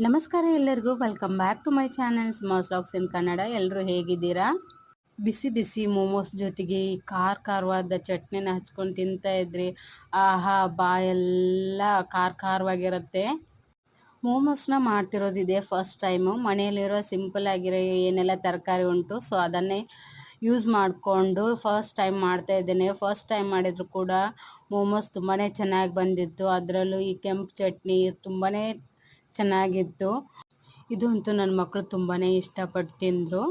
ನಮಸ್ಕಾರ ಎಲ್ಲರಿಗೂ welcome back to my channel small vlogs in Kannada. ಎಲ್ಲರೂ ಹೇಗಿದ್ದೀರಾ? ಬಿಸಿ ಬಿಸಿ ಮೋಮೋಸ್ ಜೊತೆಗೆ ಈ ಖಾರವಾದ ಚಟ್ನಿನ ಹಚ್ಕೊಂಡು ತಿಂತಾ ಇದ್ರಿ. ಆಹಾ, ಬಾಯೆಲ್ಲ ಖಾರವಾಗಿರುತ್ತೆ. ಮೋಮೋಸ್ನ ಮಾಡ್ತಿರೋದಿದೆ ಫಸ್ಟ್ ಟೈಮು. ಮನೆಯಲ್ಲಿರೋ ಸಿಂಪಲ್ ಆಗಿರೋ ಏನೆಲ್ಲ ತರಕಾರಿ ಉಂಟು ಸೊ ಅದನ್ನೇ ಯೂಸ್ ಮಾಡಿಕೊಂಡು ಫಸ್ಟ್ ಟೈಮ್ ಮಾಡ್ತಾ ಇದ್ದೇನೆ. ಫಸ್ಟ್ ಟೈಮ್ ಮಾಡಿದ್ರು ಕೂಡ ಮೋಮೋಸ್ ತುಂಬಾ ಚೆನ್ನಾಗಿ ಬಂದಿತ್ತು. ಅದರಲ್ಲೂ ಈ ಕೆಂಪು ಚಟ್ನಿ ತುಂಬಾ ಚೆನ್ನಾಗಿತ್ತು. ಇದು ಅಂತೂ ನನ್ನ ಮಕ್ಕಳು ತುಂಬಾ ಇಷ್ಟಪಟ್ಟು ತಿಂದರು.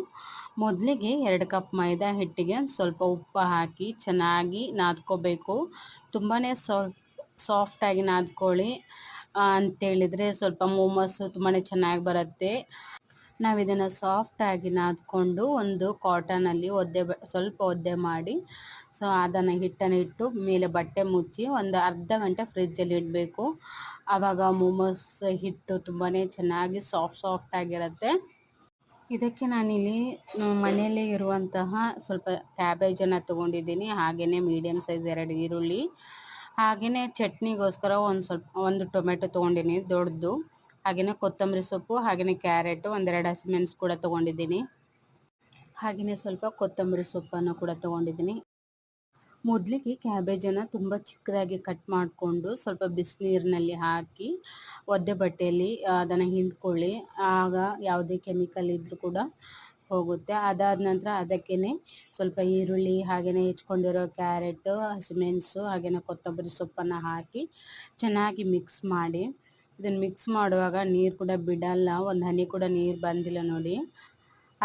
ಮೊದಲಿಗೆ 2 ಕಪ್ ಮೈದಾ ಹಿಟ್ಟಿಗೆ ಸ್ವಲ್ಪ ಉಪ್ಪು ಹಾಕಿ ಚೆನ್ನಾಗಿ ನಾದ್ಕೋಬೇಕು. ತುಂಬಾ ಸಾಫ್ಟಾಗಿ ನಾದ್ಕೊಳ್ಳಿ ಅಂತೇಳಿದರೆ ಸ್ವಲ್ಪ ಮೋಮೋಸ್ ತುಂಬಾ ಚೆನ್ನಾಗಿ ಬರುತ್ತೆ. ನಾವು ಇದನ್ನು ಸಾಫ್ಟಾಗಿ ನಾದ್ಕೊಂಡು ಒಂದು ಕಾಟನಲ್ಲಿ ಸ್ವಲ್ಪ ಒದ್ದೆ ಮಾಡಿ ಸೊ ಅದನ್ನು ಹಿಟ್ಟನ್ನು ಇಟ್ಟು ಮೇಲೆ ಬಟ್ಟೆ ಮುಚ್ಚಿ ಒಂದು ಅರ್ಧ ಗಂಟೆ ಫ್ರಿಜ್ಜಲ್ಲಿ ಇಡಬೇಕು. ಆವಾಗ ಮೋಮೋಸ್ ಹಿಟ್ಟು ತುಂಬಾ ಚೆನ್ನಾಗಿ ಸಾಫ್ಟಾಗಿರುತ್ತೆ. ಇದಕ್ಕೆ ನಾನಿಲ್ಲಿ ಮನೆಯಲ್ಲೇ ಇರುವಂತಹ ಸ್ವಲ್ಪ ಕ್ಯಾಬೇಜನ್ನು ತೊಗೊಂಡಿದ್ದೀನಿ. ಹಾಗೆಯೇ ಮೀಡಿಯಮ್ ಸೈಜ್ 2 ಈರುಳ್ಳಿ, ಹಾಗೆಯೇ ಚಟ್ನಿಗೋಸ್ಕರ ಒಂದು ಟೊಮೆಟೊ ತೊಗೊಂಡಿನಿ ದೊಡ್ಡದು, ಹಾಗೆಯೇ ಕೊತ್ತಂಬರಿ ಸೊಪ್ಪು, ಹಾಗೆಯೇ ಕ್ಯಾರೆಟು, 1-2 ಹಸಿಮೆಣಸು ಕೂಡ ತೊಗೊಂಡಿದ್ದೀನಿ. ಹಾಗೆಯೇ ಸ್ವಲ್ಪ ಕೊತ್ತಂಬರಿ ಸೊಪ್ಪನ್ನು ಕೂಡ ತೊಗೊಂಡಿದ್ದೀನಿ. ಮೊದಲಿಗೆ ಕ್ಯಾಬೇಜನ್ನು ತುಂಬ ಚಿಕ್ಕದಾಗಿ ಕಟ್ ಮಾಡಿಕೊಂಡು ಸ್ವಲ್ಪ ಬಿಸಿನೀರಿನಲ್ಲಿ ಹಾಕಿ ಒದ್ದೆ ಬಟ್ಟೆಯಲ್ಲಿ ಅದನ್ನು ಹಿಂಡ್ಕೊಳ್ಳಿ. ಆಗ ಯಾವುದೇ ಕೆಮಿಕಲ್ ಇದ್ದರೂ ಕೂಡ ಹೋಗುತ್ತೆ. ಅದಾದ ನಂತರ ಅದಕ್ಕೇ ಸ್ವಲ್ಪ ಈರುಳ್ಳಿ, ಹಾಗೆಯೇ ಹೆಚ್ಕೊಂಡಿರೋ ಕ್ಯಾರೆಟು, ಹಸಿಮೆಣಸು, ಹಾಗೆಯೇ ಕೊತ್ತಂಬರಿ ಸೊಪ್ಪನ್ನು ಹಾಕಿ ಚೆನ್ನಾಗಿ ಮಿಕ್ಸ್ ಮಾಡಿ. ಇದನ್ನು ಮಿಕ್ಸ್ ಮಾಡುವಾಗ ನೀರು ಕೂಡ ಬಿಡಲ್ಲ, ಒಂದು ಹನಿ ಕೂಡ ನೀರು ಬಂದಿಲ್ಲ ನೋಡಿ.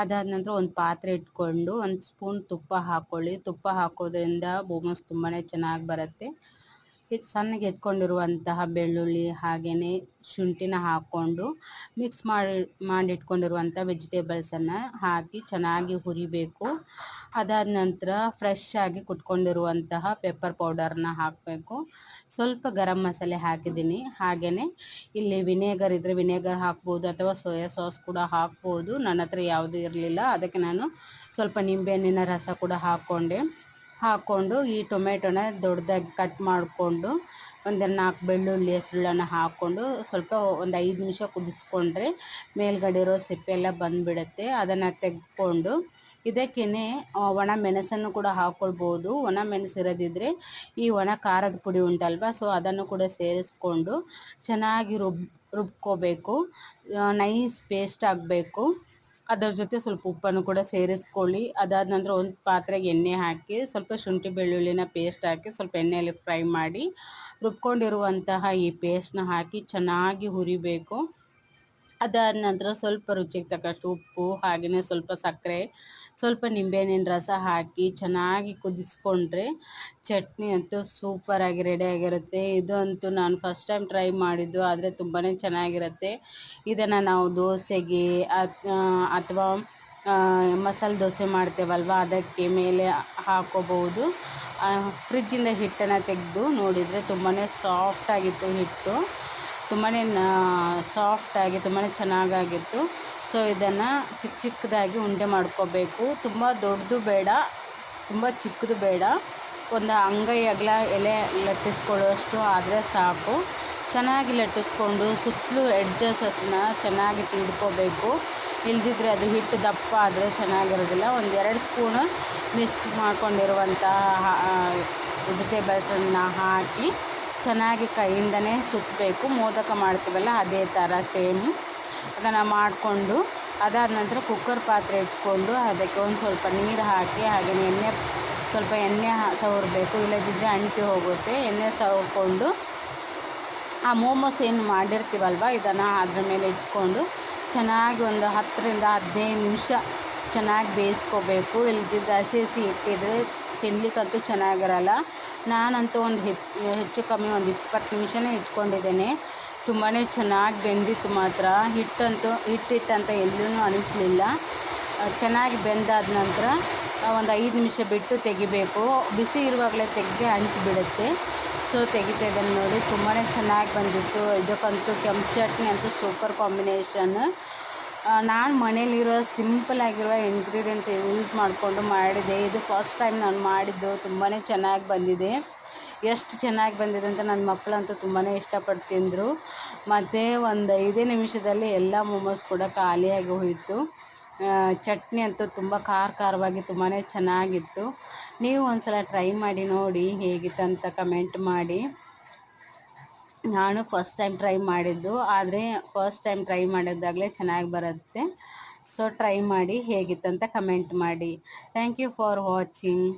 ಅದಾದ ನಂತರ ಒಂದು ಪಾತ್ರೆ ಇಟ್ಕೊಂಡು 1 ಸ್ಪೂನ್ ತುಪ್ಪ ಹಾಕ್ಕೊಳ್ಳಿ. ತುಪ್ಪ ಹಾಕೋದ್ರಿಂದ ಮೋಮೋಸ್ ತುಂಬಾ ಚೆನ್ನಾಗಿ ಬರುತ್ತೆ. ಇದು ಸಣ್ಣಗೆ ಹೆಚ್ಕೊಂಡಿರುವಂತಹ ಬೆಳ್ಳುಳ್ಳಿ ಹಾಗೆಯೇ ಶುಂಠಿನ ಹಾಕ್ಕೊಂಡು ಮಿಕ್ಸ್ ಮಾಡಿಟ್ಕೊಂಡಿರುವಂಥ ವೆಜಿಟೇಬಲ್ಸನ್ನು ಹಾಕಿ ಚೆನ್ನಾಗಿ ಹುರಿಬೇಕು. ಅದಾದ ನಂತರ ಫ್ರೆಶ್ ಆಗಿ ಕುಟ್ಕೊಂಡಿರುವಂತಹ ಪೆಪ್ಪರ್ ಪೌಡರ್ನ ಹಾಕಬೇಕು. ಸ್ವಲ್ಪ ಗರಂ ಮಸಾಲೆ ಹಾಕಿದ್ದೀನಿ. ಹಾಗೆಯೇ ಇಲ್ಲಿ ವಿನೇಗರ್ ಇದ್ದರೆ ವಿನೇಗರ್ ಹಾಕ್ಬೋದು ಅಥವಾ ಸೋಯಾ ಸಾಸ್ ಕೂಡ ಹಾಕ್ಬೋದು. ನನ್ನ ಹತ್ರ ಯಾವುದೂ ಇರಲಿಲ್ಲ, ಅದಕ್ಕೆ ನಾನು ಸ್ವಲ್ಪ ನಿಂಬೆಹಣ್ಣಿನ ರಸ ಕೂಡ ಹಾಕ್ಕೊಂಡು ಈ ಟೊಮೆಟೊನ ದೊಡ್ಡದಾಗಿ ಕಟ್ ಮಾಡಿಕೊಂಡು 1-4 ಬೆಳ್ಳುಳ್ಳಿ ಹೆಸರನ್ನು ಹಾಕ್ಕೊಂಡು ಸ್ವಲ್ಪ ಒಂದು 5 ನಿಮಿಷ ಕುದಿಸ್ಕೊಂಡ್ರೆ ಮೇಲ್ಗಡೆ ಇರೋ ಸಿಪ್ಪೆಲ್ಲ ಬಂದುಬಿಡುತ್ತೆ. ಅದನ್ನು ತೆಗೆದುಕೊಂಡು ಇದಕ್ಕೇ ಒಣ ಮೆಣಸನ್ನು ಕೂಡ ಹಾಕ್ಕೊಳ್ಬೋದು. ಒಣ ಮೆಣಸು ಇರೋದಿದ್ದರೆ ಈ ಒಣ ಖಾರದ ಪುಡಿ ಉಂಟಲ್ವ ಸೊ ಅದನ್ನು ಕೂಡ ಸೇರಿಸ್ಕೊಂಡು ಚೆನ್ನಾಗಿ ರುಬ್ಕೋಬೇಕು. ನೈಸ್ ಪೇಸ್ಟ್ ಆಗಬೇಕು. ಅದರ ಜೊತೆ ಸ್ವಲ್ಪ ಉಪ್ಪನ್ನು ಕೂಡ ಸೇರಿಸ್ಕೊಳ್ಳಿ. ಅದಾದ ನಂತರ ಒಂದು ಪಾತ್ರೆಗೆ ಎಣ್ಣೆ ಹಾಕಿ ಸ್ವಲ್ಪ ಶುಂಠಿ ಬೆಳ್ಳುಳ್ಳಿನ ಪೇಸ್ಟ್ ಹಾಕಿ ಸ್ವಲ್ಪ ಎಣ್ಣೆಯಲ್ಲಿ ಫ್ರೈ ಮಾಡಿ ರುಬ್ಕೊಂಡಿರುವಂತಹ ಈ ಪೇಸ್ಟ್ನ ಹಾಕಿ ಚೆನ್ನಾಗಿ ಹುರಿಬೇಕು. ಅದಾದ ನಂತರ ಸ್ವಲ್ಪ ರುಚಿಗೆ ತಕ್ಕಷ್ಟು ಉಪ್ಪು, ಹಾಗೆಯೇ ಸ್ವಲ್ಪ ಸಕ್ಕರೆ, ಸ್ವಲ್ಪ ನಿಂಬೆಹಣ್ಣಿನ ರಸ ಹಾಕಿ ಚೆನ್ನಾಗಿ ಕುದಿಸ್ಕೊಂಡ್ರೆ ಚಟ್ನಿ ಅಂತೂ ಸೂಪರಾಗಿ ರೆಡಿಯಾಗಿರುತ್ತೆ. ಇದು ಅಂತೂ ನಾನು ಫಸ್ಟ್ ಟೈಮ್ ಟ್ರೈ ಮಾಡಿದ್ದು, ಆದರೆ ತುಂಬಾ ಚೆನ್ನಾಗಿರುತ್ತೆ. ಇದನ್ನು ನಾವು ದೋಸೆಗೆ ಅಥವಾ ಮಸಾಲೆ ದೋಸೆ ಮಾಡ್ತೇವಲ್ವ ಅದಕ್ಕೆ ಮೇಲೆ ಹಾಕೋಬಹುದು. ಫ್ರಿಜ್ಜಿಂದ ಹಿಟ್ಟನ್ನು ತೆಗೆದು ನೋಡಿದರೆ ತುಂಬಾ ಸಾಫ್ಟಾಗಿತ್ತು ಹಿಟ್ಟು, ತುಂಬಾ ಸಾಫ್ಟಾಗಿ ತುಂಬಾ ಚೆನ್ನಾಗಾಗಿತ್ತು. ಸೊ ಇದನ್ನು ಚಿಕ್ಕದಾಗಿ ಉಂಡೆ ಮಾಡ್ಕೋಬೇಕು. ತುಂಬ ದೊಡ್ಡದು ಬೇಡ, ತುಂಬ ಚಿಕ್ಕದು ಬೇಡ, ಒಂದು ಅಂಗೈ ಅಗಲ ಎಲೆ ಲಟ್ಟಿಸ್ಕೊಳ್ಳುವಷ್ಟು ಆದರೆ ಸಾಕು. ಚೆನ್ನಾಗಿ ಲಟ್ಟಿಸ್ಕೊಂಡು ಸುತ್ತಲೂ ಎಡ್ಜಸನ್ನ ಚೆನ್ನಾಗಿ ತೀಡ್ಕೋಬೇಕು. ಇಲ್ದಿದ್ರೆ ಅದು ಹಿಟ್ಟು ದಪ್ಪ ಆದರೆ ಚೆನ್ನಾಗಿರೋದಿಲ್ಲ. 1-2 ಸ್ಪೂನು ಮಿಕ್ಸ್ ಮಾಡ್ಕೊಂಡಿರುವಂತಹ ವೆಜಿಟೇಬಲ್ಸನ್ನು ಹಾಕಿ ಚೆನ್ನಾಗಿ ಕೈಯಿಂದನೇ ಸುತ್ತಬೇಕು. ಮೋದಕ ಮಾಡ್ತೀವಲ್ಲ ಅದೇ ಥರ ಸೇಮ್ ಅದನ್ನು ಮಾಡಿಕೊಂಡು ಅದಾದ ನಂತರ ಕುಕ್ಕರ್ ಪಾತ್ರೆ ಇಟ್ಕೊಂಡು ಅದಕ್ಕೆ ಒಂದು ಸ್ವಲ್ಪ ನೀರು ಹಾಕಿ ಹಾಗೆಯೇ ಸ್ವಲ್ಪ ಎಣ್ಣೆ ಸವರಬೇಕು, ಇಲ್ಲದಿದ್ದರೆ ಅಂಟಿ ಹೋಗುತ್ತೆ. ಎಣ್ಣೆ ಸವರ್ಕೊಂಡು ಆ ಮೋಮೋಸ್ ಏನು ಮಾಡಿರ್ತೀವಲ್ವ ಇದನ್ನು ಅದ್ರ ಮೇಲೆ ಇಟ್ಕೊಂಡು ಚೆನ್ನಾಗಿ ಒಂದು 10-15 ನಿಮಿಷ ಚೆನ್ನಾಗಿ ಬೇಯಿಸ್ಕೋಬೇಕು. ಇಲ್ಲದಿದ್ದರೆ ಹಸಿ ಇಟ್ಟಿದ್ರೆ ತಿನ್ಲಿಕ್ಕಂತೂ ಚೆನ್ನಾಗಿರಲ್ಲ. ನಾನಂತೂ ಹೆಚ್ಚು ಕಮ್ಮಿ ಒಂದು 20 ನಿಮಿಷನೇ ಇಟ್ಕೊಂಡಿದ್ದೇನೆ. ತುಂಬಾ ಚೆನ್ನಾಗಿ ಬೆಂದಿತ್ತು ಮಾತ್ರ. ಹಿಟ್ಟಂತ ಎಲ್ಲೂ ಅನಿಸಲಿಲ್ಲ. ಚೆನ್ನಾಗಿ ಬೆಂದಾದ ನಂತರ ಒಂದು 5 ನಿಮಿಷ ಬಿಟ್ಟು ತೆಗಿಬೇಕು. ಬಿಸಿ ಇರುವಾಗಲೇ ತೆಗೆದ್ರೆ ಅಂಟು ಬಿಡುತ್ತೆ. ಸೊ ತೆಗಿತಾ ಇದ್ದೇನೆ ನೋಡಿ, ತುಂಬಾ ಚೆನ್ನಾಗಿ ಬಂದಿತ್ತು. ಇದಕ್ಕಂತೂ ಕೆಂಪು ಚಟ್ನಿ ಅಂತೂ ಸೂಪರ್ ಕಾಂಬಿನೇಷನ್. ನಾನು ಮನೇಲಿರೋ ಸಿಂಪಲ್ ಆಗಿರುವ ಇಂಗ್ರೀಡಿಯೆಂಟ್ಸ್ ಯೂಸ್ ಮಾಡಿಕೊಂಡು ಮಾಡಿದೆ. ಇದು ಫಸ್ಟ್ ಟೈಮ್ ನಾನು ಮಾಡಿದ್ದು, ತುಂಬಾ ಚೆನ್ನಾಗಿ ಬಂದಿದೆ. ಎಷ್ಟು ಚೆನ್ನಾಗಿ ಬಂದಿದೆ ಅಂತ ನನ್ನ ಮಕ್ಕಳಂತೂ ತುಂಬಾ ಇಷ್ಟಪಟ್ಟು ತಿಂದರು. ಮತ್ತು ಒಂದು 5 ನಿಮಿಷದಲ್ಲಿ ಎಲ್ಲ ಮೋಮೋಸ್ ಕೂಡ ಖಾಲಿಯಾಗಿ ಹೋಯಿತು. ಚಟ್ನಿ ಅಂತೂ ತುಂಬ ಖಾರವಾಗಿ ತುಂಬಾ ಚೆನ್ನಾಗಿತ್ತು. ನೀವು ಒಂದು ಸಲ ಟ್ರೈ ಮಾಡಿ ನೋಡಿ ಹೇಗಿತ್ತು ಅಂತ ಕಮೆಂಟ್ ಮಾಡಿ. ನಾನು ಫಸ್ಟ್ ಟೈಮ್ ಟ್ರೈ ಮಾಡಿದ್ದು, ಆದರೆ ಫಸ್ಟ್ ಟೈಮ್ ಟ್ರೈ ಮಾಡಿದಾಗಲೇ ಚೆನ್ನಾಗಿ ಬರುತ್ತೆ. ಸೊ ಟ್ರೈ ಮಾಡಿ ಹೇಗಿತ್ತಂತ ಕಮೆಂಟ್ ಮಾಡಿ. Thank you for watching.